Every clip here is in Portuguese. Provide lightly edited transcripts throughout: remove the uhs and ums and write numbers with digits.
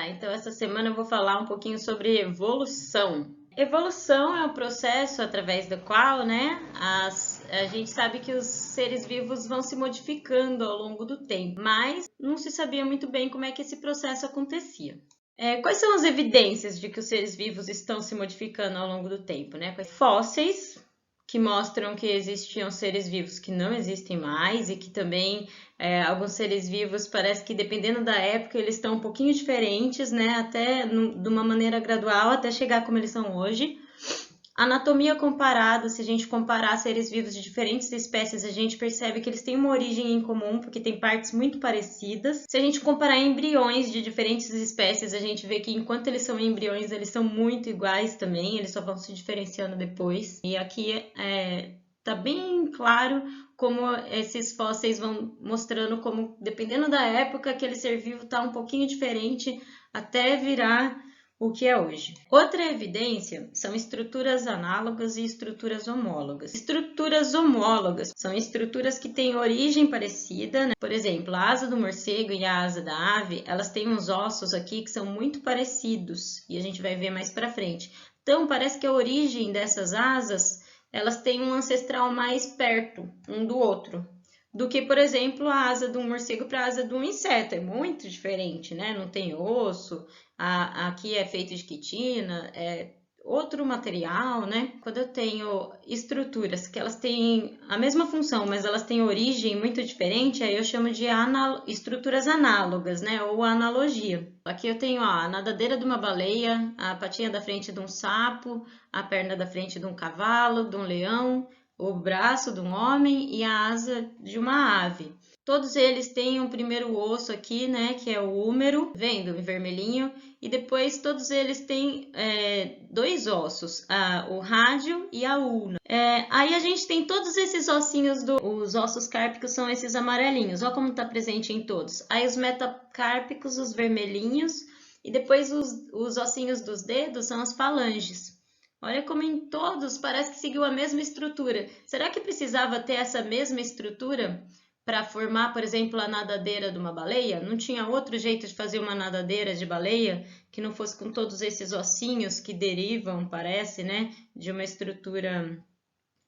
Então essa semana eu vou falar um pouquinho sobre evolução. Evolução é um processo através do qual, a gente sabe que os seres vivos vão se modificando ao longo do tempo, mas não se sabia muito bem como é que esse processo acontecia. Quais são as evidências de que os seres vivos estão se modificando ao longo do tempo, Fósseis, que mostram que existiam seres vivos que não existem mais e que também alguns seres vivos parece que dependendo da época eles estão um pouquinho diferentes, até de uma maneira gradual até chegar como eles são hoje. Anatomia comparada, se a gente comparar seres vivos de diferentes espécies, a gente percebe que eles têm uma origem em comum, porque tem partes muito parecidas. Se a gente comparar embriões de diferentes espécies, a gente vê que enquanto eles são embriões, eles são muito iguais também, eles só vão se diferenciando depois. E aqui tá bem claro como esses fósseis vão mostrando como, dependendo da época, aquele ser vivo está um pouquinho diferente até virar o que é hoje. Outra evidência são estruturas análogas e estruturas homólogas. Estruturas homólogas são estruturas que têm origem parecida, Por exemplo, a asa do morcego e a asa da ave, elas têm uns ossos aqui que são muito parecidos e a gente vai ver mais para frente. Então, parece que a origem dessas asas, elas têm um ancestral mais perto um do outro do que, por exemplo, a asa de um morcego para a asa de um inseto. É muito diferente, Não tem osso, aqui é feito de quitina, é outro material, Quando eu tenho estruturas que elas têm a mesma função, mas elas têm origem muito diferente, aí eu chamo de estruturas análogas, ou analogia. Aqui eu tenho a nadadeira de uma baleia, a patinha da frente de um sapo, a perna da frente de um cavalo, de um leão, o braço de um homem e a asa de uma ave. Todos eles têm um primeiro osso aqui, que é o húmero, vendo em vermelhinho, e depois todos eles têm dois ossos, o rádio e a ulna. Aí a gente tem todos esses ossinhos, os ossos cárpicos são esses amarelinhos, olha como está presente em todos. Aí os metacárpicos, os vermelhinhos, e depois os ossinhos dos dedos são as falanges. Olha como em todos parece que seguiu a mesma estrutura. Será que precisava ter essa mesma estrutura para formar, por exemplo, a nadadeira de uma baleia? Não tinha outro jeito de fazer uma nadadeira de baleia que não fosse com todos esses ossinhos que derivam, parece, de uma estrutura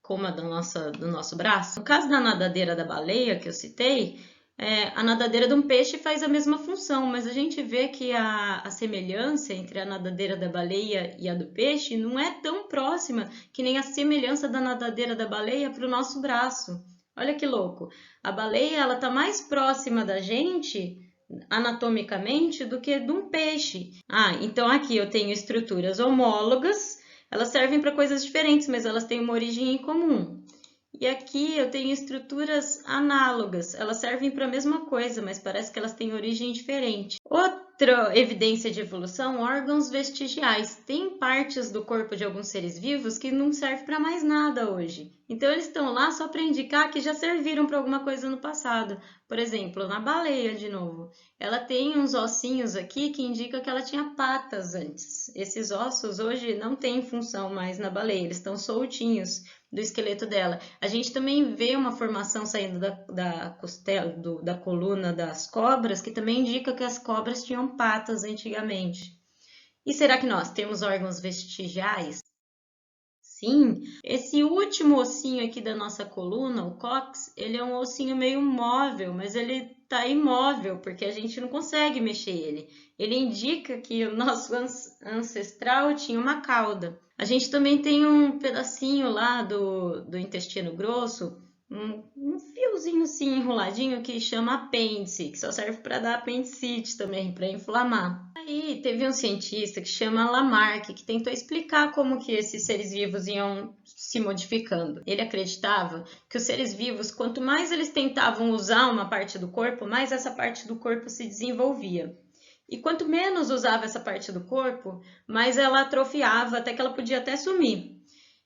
como a do nosso braço? No caso da nadadeira da baleia que eu citei, a nadadeira de um peixe faz a mesma função, mas a gente vê que a semelhança entre a nadadeira da baleia e a do peixe não é tão próxima que nem a semelhança da nadadeira da baleia para o nosso braço. Olha que louco! A baleia ela está mais próxima da gente anatomicamente do que de um peixe. Então aqui eu tenho estruturas homólogas, elas servem para coisas diferentes, mas elas têm uma origem em comum. E aqui eu tenho estruturas análogas, elas servem para a mesma coisa, mas parece que elas têm origem diferente. Outra evidência de evolução, órgãos vestigiais. Tem partes do corpo de alguns seres vivos que não servem para mais nada hoje. Então eles estão lá só para indicar que já serviram para alguma coisa no passado. Por exemplo, na baleia, de novo, ela tem uns ossinhos aqui que indicam que ela tinha patas antes. Esses ossos hoje não têm função mais na baleia, eles estão soltinhos do esqueleto dela. A gente também vê uma formação saindo da costela, da coluna das cobras, que também indica que as cobras tinham patas antigamente. E será que nós temos órgãos vestigiais? Sim, esse último ossinho aqui da nossa coluna, o cóccix, ele é um ossinho meio móvel, mas ele está imóvel porque a gente não consegue mexer ele. Ele indica que o nosso ancestral tinha uma cauda. A gente também tem um pedacinho lá do intestino grosso, um fiozinho assim enroladinho que chama apêndice, que só serve para dar apendicite também, para inflamar. Aí teve um cientista que chama Lamarck, que tentou explicar como que esses seres vivos iam se modificando. Ele acreditava que os seres vivos, quanto mais eles tentavam usar uma parte do corpo, mais essa parte do corpo se desenvolvia. E quanto menos usava essa parte do corpo, mais ela atrofiava, até que ela podia até sumir.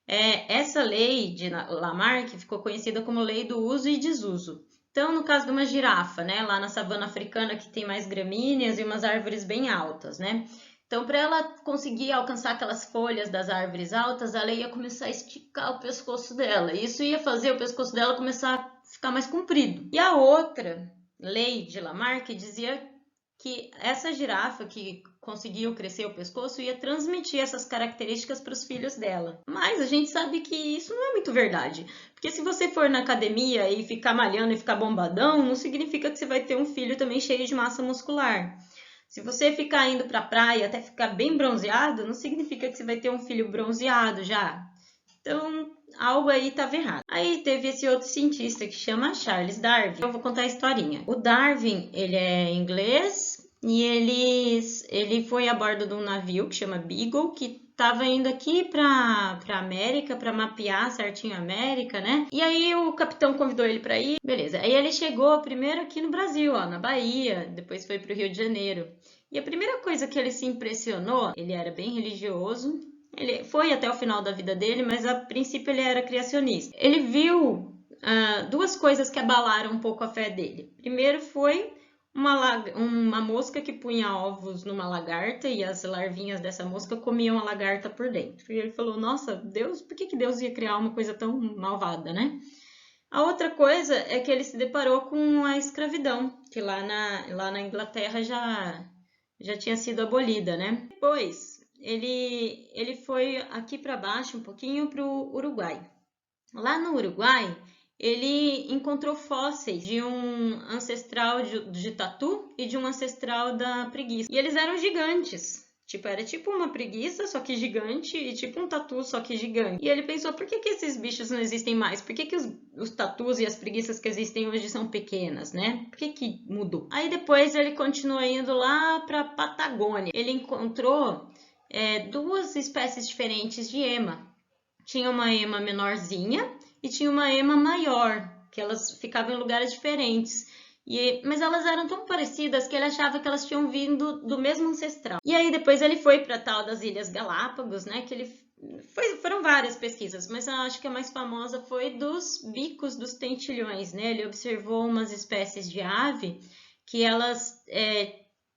Essa lei de Lamarck ficou conhecida como lei do uso e desuso. Então, no caso de uma girafa, lá na savana africana, que tem mais gramíneas e umas árvores bem altas, Então, para ela conseguir alcançar aquelas folhas das árvores altas, ela ia começar a esticar o pescoço dela. Isso ia fazer o pescoço dela começar a ficar mais comprido. E a outra lei de Lamarck dizia que essa girafa que conseguiu crescer o pescoço ia transmitir essas características para os filhos dela. Mas a gente sabe que isso não é muito verdade. Porque se você for na academia e ficar malhando e ficar bombadão, não significa que você vai ter um filho também cheio de massa muscular. Se você ficar indo para a praia até ficar bem bronzeado, não significa que você vai ter um filho bronzeado já. Então, algo aí estava errado. Aí teve esse outro cientista que chama Charles Darwin. Eu vou contar a historinha. O Darwin, ele é inglês e ele foi a bordo de um navio que chama Beagle, que estava indo aqui para América, para mapear certinho a América, né? E aí o capitão convidou ele para ir. Beleza. Aí ele chegou primeiro aqui no Brasil, ó, na Bahia, depois foi para o Rio de Janeiro. E a primeira coisa que ele se impressionou, ele era bem religioso. Ele foi até o final da vida dele, mas a princípio ele era criacionista. Ele viu duas coisas que abalaram um pouco a fé dele. Primeiro foi uma mosca que punha ovos numa lagarta e as larvinhas dessa mosca comiam a lagarta por dentro. E ele falou, nossa, Deus, por que Deus ia criar uma coisa tão malvada, né? A outra coisa é que ele se deparou com a escravidão, que lá na Inglaterra já tinha sido abolida, né? Depois, ele foi aqui para baixo um pouquinho para o Uruguai. Lá no Uruguai, ele encontrou fósseis de um ancestral de tatu e de um ancestral da preguiça. E eles eram gigantes. Era tipo uma preguiça, só que gigante, e tipo um tatu, só que gigante. E ele pensou, por que esses bichos não existem mais? Por que os tatus e as preguiças que existem hoje são pequenas, né? Por que mudou? Aí depois ele continuou indo lá para Patagônia. Ele encontrou duas espécies diferentes de ema. Tinha uma ema menorzinha e tinha uma ema maior, que elas ficavam em lugares diferentes. Mas elas eram tão parecidas que ele achava que elas tinham vindo do mesmo ancestral. E aí depois ele foi para tal das Ilhas Galápagos, né? Que foram várias pesquisas, mas eu acho que a mais famosa foi dos bicos dos tentilhões, né? Ele observou umas espécies de ave que elas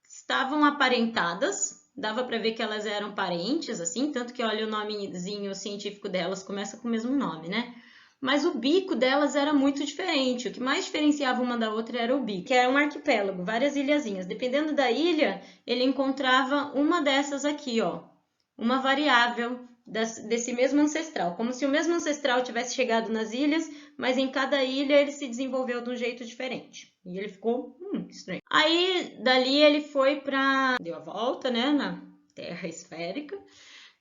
estavam aparentadas. Dava para ver que elas eram parentes, assim, tanto que olha o nomezinho científico delas, começa com o mesmo nome, né? Mas o bico delas era muito diferente. O que mais diferenciava uma da outra era o bico, que era um arquipélago, várias ilhazinhas. Dependendo da ilha, ele encontrava uma dessas aqui, ó, uma variável desse mesmo ancestral, como se o mesmo ancestral tivesse chegado nas ilhas, mas em cada ilha ele se desenvolveu de um jeito diferente. E ele ficou estranho. Aí, dali ele foi deu a volta, né, na Terra esférica.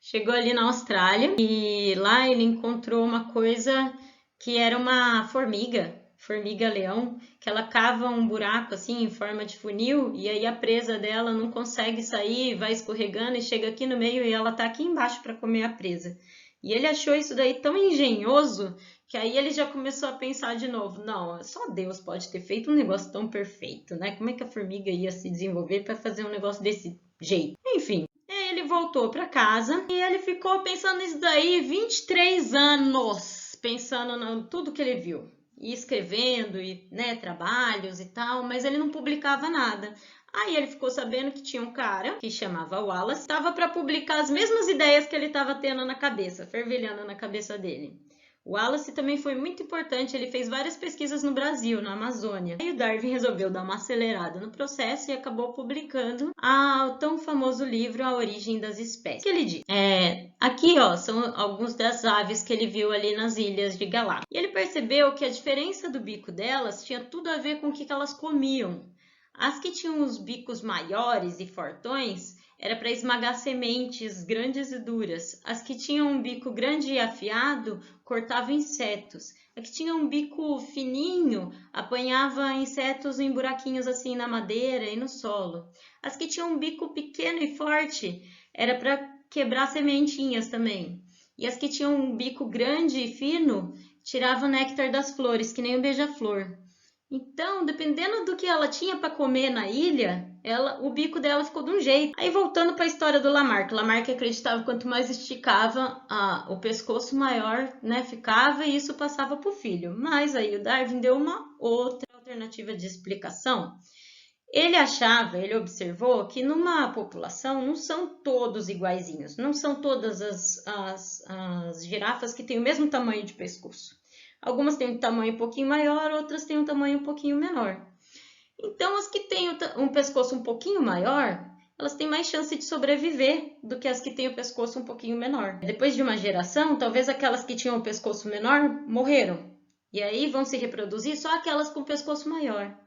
Chegou ali na Austrália e lá ele encontrou uma coisa que era uma formiga-leão, que ela cava um buraco assim em forma de funil e aí a presa dela não consegue sair, vai escorregando e chega aqui no meio e ela tá aqui embaixo para comer a presa. E ele achou isso daí tão engenhoso que aí ele já começou a pensar de novo, não, só Deus pode ter feito um negócio tão perfeito, né? Como é que a formiga ia se desenvolver para fazer um negócio desse jeito? Enfim. Ele voltou para casa e ele ficou pensando nisso daí 23 anos, pensando em tudo que ele viu, e escrevendo, e, né, trabalhos e tal, mas ele não publicava nada. Aí ele ficou sabendo que tinha um cara que chamava Wallace, estava para publicar as mesmas ideias que ele estava tendo na cabeça, fervilhando na cabeça dele. O Wallace também foi muito importante, ele fez várias pesquisas no Brasil, na Amazônia. Aí o Darwin resolveu dar uma acelerada no processo e acabou publicando o tão famoso livro A Origem das Espécies. O que ele diz? Aqui, ó, são alguns das aves que ele viu ali nas ilhas de Galápagos. E ele percebeu que a diferença do bico delas tinha tudo a ver com o que elas comiam. As que tinham os bicos maiores e fortões era para esmagar sementes grandes e duras. As que tinham um bico grande e afiado cortavam insetos. A que tinha um bico fininho apanhava insetos em buraquinhos assim na madeira e no solo. As que tinham um bico pequeno e forte era para quebrar sementinhas também. E as que tinham um bico grande e fino tiravam o néctar das flores, que nem o beija-flor. Então, dependendo do que ela tinha para comer na ilha, o bico dela ficou de um jeito. Aí, voltando para a história do Lamarck. Lamarck acreditava que quanto mais esticava o pescoço, maior, né, ficava e isso passava para o filho. Mas aí o Darwin deu uma outra alternativa de explicação. Ele observou que numa população não são todos iguaizinhos. Não são todas as girafas que têm o mesmo tamanho de pescoço. Algumas têm um tamanho um pouquinho maior, outras têm um tamanho um pouquinho menor. Então, as que têm um pescoço um pouquinho maior, elas têm mais chance de sobreviver do que as que têm o pescoço um pouquinho menor. Depois de uma geração, talvez aquelas que tinham o pescoço menor morreram. E aí vão se reproduzir só aquelas com o pescoço maior.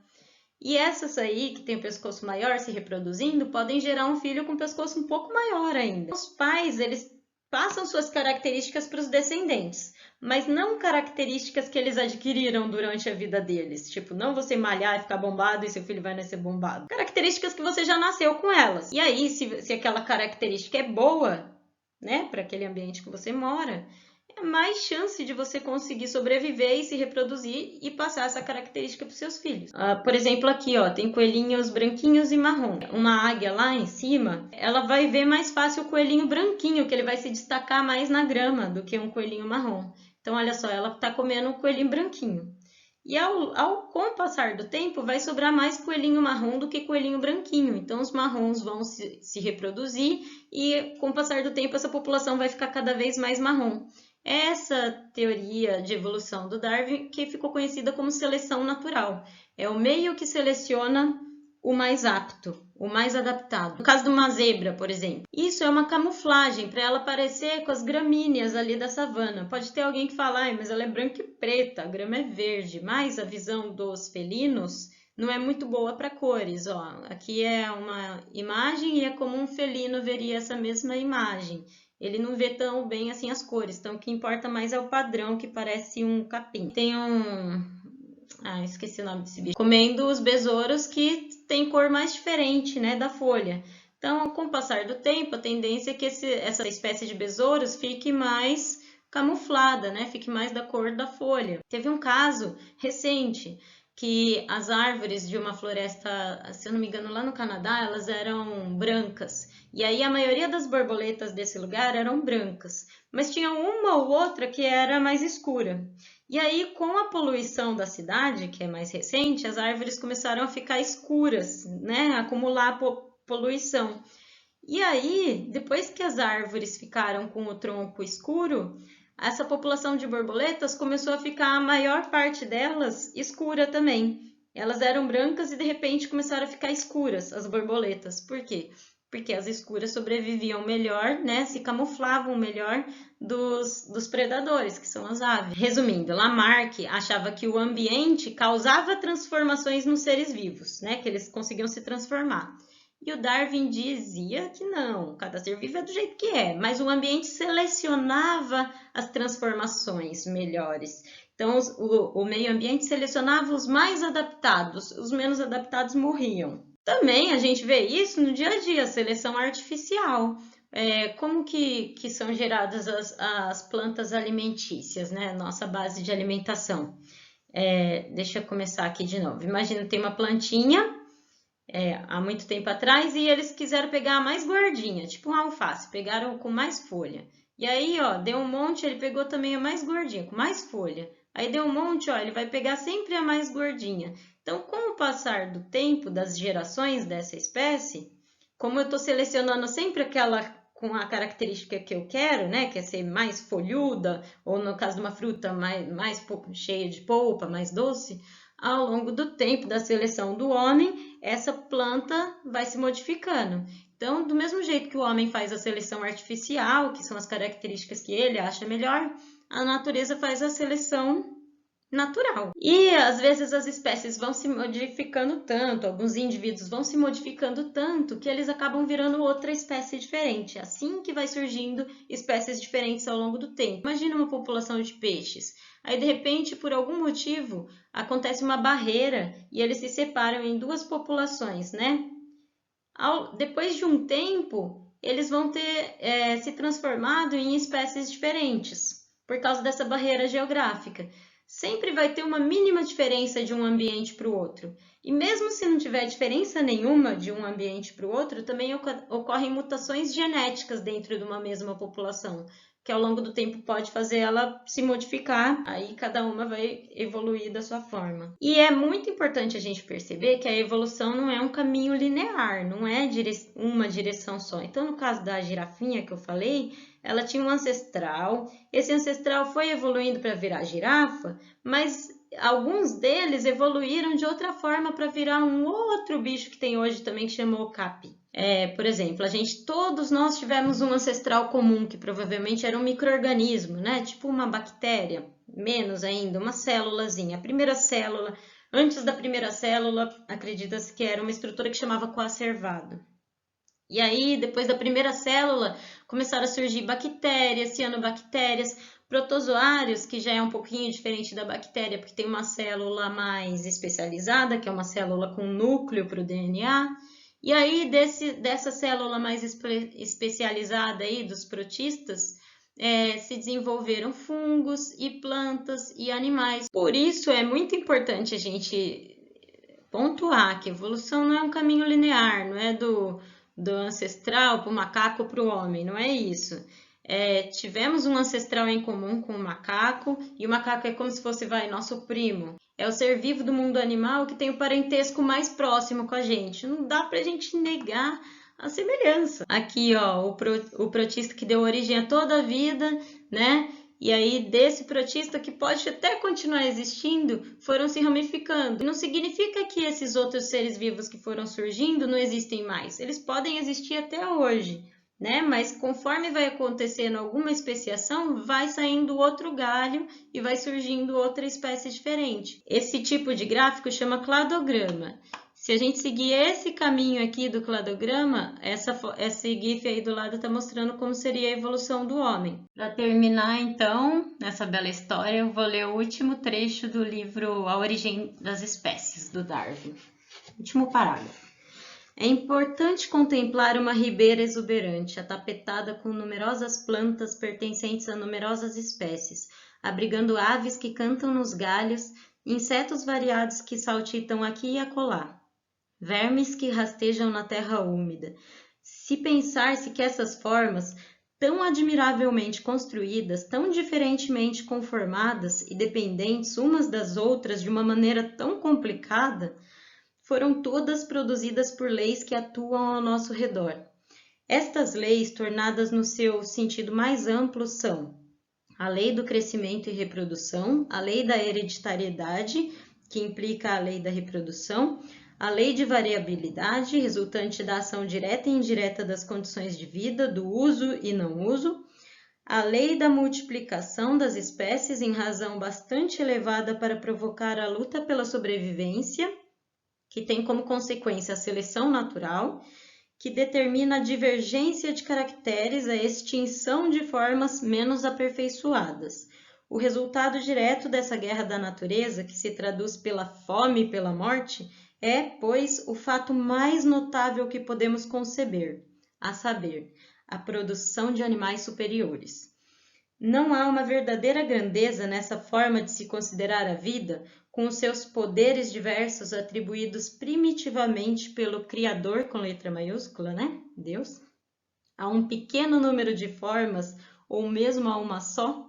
E essas aí, que têm o pescoço maior se reproduzindo, podem gerar um filho com o pescoço um pouco maior ainda. Os pais, eles passam suas características para os descendentes, mas não características que eles adquiriram durante a vida deles. Tipo, não você malhar e ficar bombado e seu filho vai nascer bombado. Características que você já nasceu com elas. E aí, se aquela característica é boa, né, para aquele ambiente que você mora, é mais chance de você conseguir sobreviver e se reproduzir e passar essa característica para os seus filhos. Por exemplo, aqui, ó, tem coelhinhos branquinhos e marrom. Uma águia lá em cima, ela vai ver mais fácil o coelhinho branquinho, que ele vai se destacar mais na grama do que um coelhinho marrom. Então, olha só, ela está comendo um coelhinho branquinho. E com o passar do tempo, vai sobrar mais coelhinho marrom do que coelhinho branquinho. Então, os marrons vão se reproduzir e, com o passar do tempo, essa população vai ficar cada vez mais marrom. Essa teoria de evolução do Darwin, que ficou conhecida como seleção natural, é o meio que seleciona o mais apto, o mais adaptado. No caso de uma zebra, por exemplo, isso é uma camuflagem para ela parecer com as gramíneas ali da savana. Pode ter alguém que fala, mas ela é branca e preta, a grama é verde, mas a visão dos felinos não é muito boa para cores. Ó, aqui é uma imagem e é como um felino veria essa mesma imagem. Ele não vê tão bem assim as cores, então o que importa mais é o padrão, que parece um capim. Tem esqueci o nome desse bicho. Comendo os besouros que tem cor mais diferente, né, da folha. Então, com o passar do tempo, a tendência é que essa espécie de besouros fique mais camuflada, né, fique mais da cor da folha. Teve um caso recente que as árvores de uma floresta, se eu não me engano, lá no Canadá, elas eram brancas. E aí a maioria das borboletas desse lugar eram brancas, mas tinha uma ou outra que era mais escura. E aí, com a poluição da cidade, que é mais recente, as árvores começaram a ficar escuras, né? Acumular poluição. E aí, depois que as árvores ficaram com o tronco escuro, essa população de borboletas começou a ficar, a maior parte delas, escura também. Elas eram brancas e de repente começaram a ficar escuras, as borboletas. Por quê? Porque as escuras sobreviviam melhor, né? Se camuflavam melhor dos predadores, que são as aves. Resumindo, Lamarck achava que o ambiente causava transformações nos seres vivos, né? Que eles conseguiam se transformar. E o Darwin dizia que não, cada ser vivo é do jeito que é, mas o ambiente selecionava as transformações melhores. Então, o meio ambiente selecionava os mais adaptados, os menos adaptados morriam. Também a gente vê isso no dia a dia, seleção artificial. Como que são geradas as plantas alimentícias, né? Nossa base de alimentação. Deixa eu começar aqui de novo. Imagina, tem uma plantinha há muito tempo atrás e eles quiseram pegar a mais gordinha, tipo um alface, pegaram com mais folha. E aí, ó, deu um monte, ele pegou também a mais gordinha, com mais folha. Aí deu um monte, ó, ele vai pegar sempre a mais gordinha. Então, com o passar do tempo, das gerações dessa espécie, como eu estou selecionando sempre aquela com a característica que eu quero, né, que é ser mais folhuda, ou no caso de uma fruta mais cheia de polpa, mais doce, ao longo do tempo da seleção do homem, essa planta vai se modificando. Então, do mesmo jeito que o homem faz a seleção artificial, que são as características que ele acha melhor, a natureza faz a seleção natural. E às vezes as espécies vão se modificando tanto, alguns indivíduos vão se modificando tanto que eles acabam virando outra espécie diferente. Assim que vai surgindo espécies diferentes ao longo do tempo. Imagina uma população de peixes. Aí de repente, por algum motivo, acontece uma barreira e eles se separam em duas populações, né? Depois de um tempo, eles vão ter se transformado em espécies diferentes por causa dessa barreira geográfica. Sempre vai ter uma mínima diferença de um ambiente para o outro. E mesmo se não tiver diferença nenhuma de um ambiente para o outro, também ocorrem mutações genéticas dentro de uma mesma população, que ao longo do tempo pode fazer ela se modificar, aí cada uma vai evoluir da sua forma. E é muito importante a gente perceber que a evolução não é um caminho linear, não é uma direção só. Então, no caso da girafinha que eu falei, ela tinha um ancestral, esse ancestral foi evoluindo para virar girafa, mas alguns deles evoluíram de outra forma para virar um outro bicho que tem hoje também, que chama okapi. Por exemplo, todos nós tivemos um ancestral comum, que provavelmente era um micro-organismo, né? Tipo uma bactéria, menos ainda, uma célulazinha. A primeira célula, antes da primeira célula, acredita-se que era uma estrutura que chamava coacervado. E aí, depois da primeira célula, começaram a surgir bactérias, cianobactérias, protozoários, que já é um pouquinho diferente da bactéria, porque tem uma célula mais especializada, que é uma célula com núcleo para o DNA. E aí, dessa célula mais especializada aí, dos protistas, se desenvolveram fungos e plantas e animais. Por isso, é muito importante a gente pontuar que a evolução não é um caminho linear, não é do ancestral para o macaco para o homem, não é isso. Tivemos um ancestral em comum com o macaco, e o macaco é como se fosse, nosso primo. É o ser vivo do mundo animal que tem o parentesco mais próximo com a gente. Não dá pra gente negar a semelhança. Aqui, ó, o protista que deu origem a toda a vida, né? E aí, desse protista, que pode até continuar existindo, foram se ramificando. Não significa que esses outros seres vivos que foram surgindo não existem mais. Eles podem existir até hoje, né? Mas conforme vai acontecendo alguma especiação, vai saindo outro galho e vai surgindo outra espécie diferente. Esse tipo de gráfico chama cladograma. Se a gente seguir esse caminho aqui do cladograma, esse GIF aí do lado está mostrando como seria a evolução do homem. Para terminar, então, nessa bela história, eu vou ler o último trecho do livro A Origem das Espécies, do Darwin. Último parágrafo. É importante contemplar uma ribeira exuberante, atapetada com numerosas plantas pertencentes a numerosas espécies, abrigando aves que cantam nos galhos, insetos variados que saltitam aqui e acolá, vermes que rastejam na terra úmida. Se pensar-se que essas formas, tão admiravelmente construídas, tão diferentemente conformadas e dependentes umas das outras de uma maneira tão complicada, foram todas produzidas por leis que atuam ao nosso redor. Estas leis, tornadas no seu sentido mais amplo, são a lei do crescimento e reprodução, a lei da hereditariedade, que implica a lei da reprodução, a lei de variabilidade, resultante da ação direta e indireta das condições de vida, do uso e não uso, a lei da multiplicação das espécies em razão bastante elevada para provocar a luta pela sobrevivência, que tem como consequência a seleção natural, que determina a divergência de caracteres, a extinção de formas menos aperfeiçoadas. O resultado direto dessa guerra da natureza, que se traduz pela fome e pela morte, é, pois, o fato mais notável que podemos conceber, a saber, a produção de animais superiores. Não há uma verdadeira grandeza nessa forma de se considerar a vida, com os seus poderes diversos atribuídos primitivamente pelo Criador, com letra maiúscula, né? Deus, a um pequeno número de formas, ou mesmo a uma só?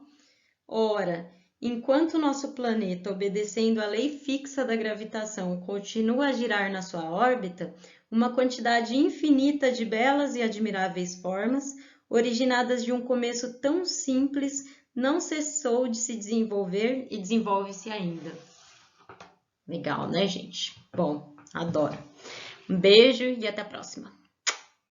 Ora, enquanto nosso planeta, obedecendo à lei fixa da gravitação, continua a girar na sua órbita, uma quantidade infinita de belas e admiráveis formas, originadas de um começo tão simples, não cessou de se desenvolver e desenvolve-se ainda. Legal, né, gente? Bom, adoro. Um beijo e até a próxima.